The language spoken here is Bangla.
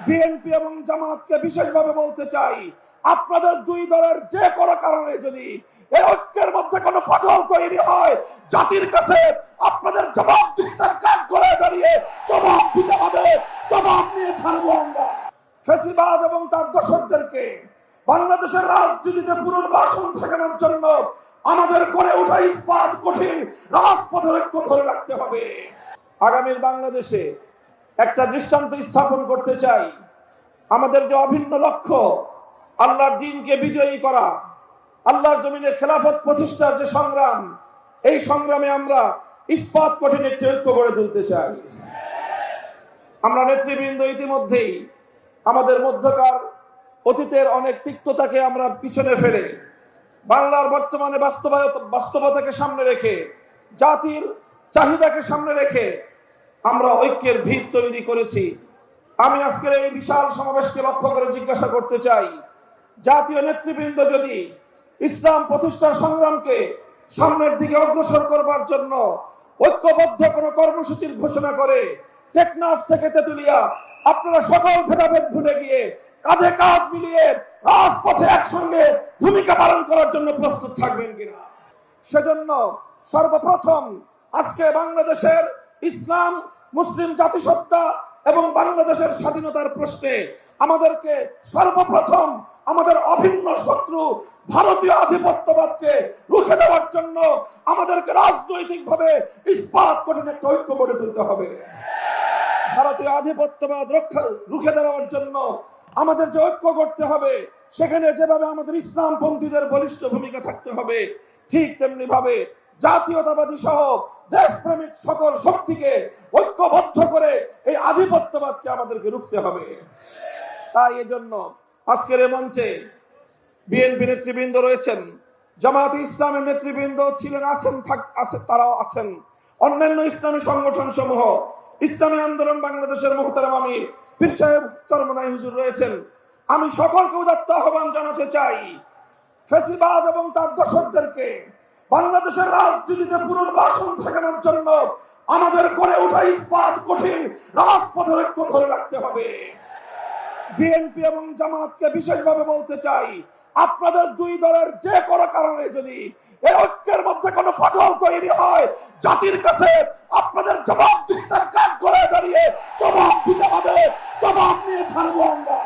বিএনপি এবং জামাতকে বিশেষভাবে বলতে চাই, আপনাদের দুই দলের যে কোনো কারণে যদি এই ঐক্যের মধ্যে কোনো ফাটল তৈরি হয়, জাতির কাছে আপনাদের জবাবদিহিতার কাঠ করে দাঁড়িয়ে জবাব দিতে হবে। জবাব নিয়ে ছাড়বো আমরা। ফ্যাসিবাদ এবং তার দোসরদেরকে বাংলাদেশের রাজনীতিতে পুনর্বাসন ঠেকানোর জন্য আমাদের গড়ে ওঠা ইস্পাত কঠিন রাজপথের ঐক্য ধরে রাখতে হবে। আগামীর বাংলাদেশে একটা দৃষ্টান্ত স্থাপন করতে চাই। আমাদের যে অভিন্ন লক্ষ্য আল্লাহর দ্বীনকে বিজয়ী করা, আল্লাহর জমিনে খেলাফত প্রতিষ্ঠার যে সংগ্রাম, এই সংগ্রামে আমরা ইস্পাত কঠিন একটি ঐক্য গড়ে তুলতে চাই। আমরা নেতৃবৃন্দ ইতিমধ্যেই আমাদের মধ্যকার অতীতের অনেক তিক্ততাকে আমরা পিছনে ফেলে বাংলার বর্তমানে বাস্তবতাকে সামনে রেখে, জাতির চাহিদাকে সামনে রেখে আমরা ঐক্যের ভিত তৈরি করেছি। আমি আজকের এই বিশাল সমাবেশকে লক্ষ্য করে জিজ্ঞাসা করতে চাই, জাতীয় নেতৃবৃন্দ যদি ইসলাম প্রতিষ্ঠার সংগ্রামকে সামনের দিকে অগ্রসর করবার জন্য ঐক্যবদ্ধ কোনো কর্মসূচির ঘোষণা করে, টেকনাফ থেকে তেতুলিয়া আপনারা সকল ভেদাভেদ ভুলে গিয়ে কাঁধে কাঁধ মিলিয়ে রাজপথে একসঙ্গে ভূমিকা পালন করার জন্য প্রস্তুত থাকবেন কিনা? সেজন্য সর্বপ্রথম আজকে বাংলাদেশের ইসলাম মুসলিম জাতিসত্তা এবং বাংলাদেশের স্বাধীনতার প্রশ্নে আমাদেরকে সর্বপ্রথম আমাদের অভিন্ন শত্রু ভারতীয় আধিপত্যবাদকে রুখে দেওয়ার জন্য আমাদেরকে রাজনৈতিকভাবে ইস্পাত কঠিন একটা ঐক্য গড়ে তুলতে হবে। ভারতীয় আধিপত্যবাদ রুখে দেওয়ার জন্য আমাদের যে ঐক্য করতে হবে, সেখানে যেভাবে আমাদের ইসলামপন্থীদের বলিষ্ঠ ভূমিকা থাকতে হবে, ঠিক তেমনি ভাবে জাতীয়তাবাদী সহ দেশপ্রেমিক সকল শক্তিকে ঐক্যবদ্ধ করে এই আধিপত্যবাদকে আমাদেরকে রুখতে হবে। তাই এজন্য আজকের এই মঞ্চে বিএনপি নেতৃবৃন্দ রয়েছেন, জামায়াতে ইসলামের নেতৃবৃন্দ ছিলেন, তারাও আছেন, অন্যান্য ইসলামী সংগঠন সমূহ, ইসলামী আন্দোলন বাংলাদেশের মোহতারাম আমির পীর সাহেব চরমনাই হুজুর রয়েছেন। আমি সকলকে উদাত্ত আহ্বান জানাতে চাই, ফ্যাসিবাদ এবং তার দোসরদেরকে বাংলাদেশের রাজনীতিতে পুনর্বাসন ঠেকানোর জন্য আমাদের গড়ে ওঠা ইস্পাত কঠিন রাজপথের ঐক্য ধরে রাখতে হবে। বিএনপি এবং জামাতকে বিশেষভাবে বলতে চাই, আপনাদের দুই দলের যে কোনো কারণে যদি এই ঐক্যের মধ্যে কোনো ফাটল তৈরি হয়, জাতির কাছে আপনাদের জবাবদিহিতার কাঠ করে দাঁড়িয়ে জবাব দিতে হবে। জবাব নিয়ে ছাড়বো আমরা।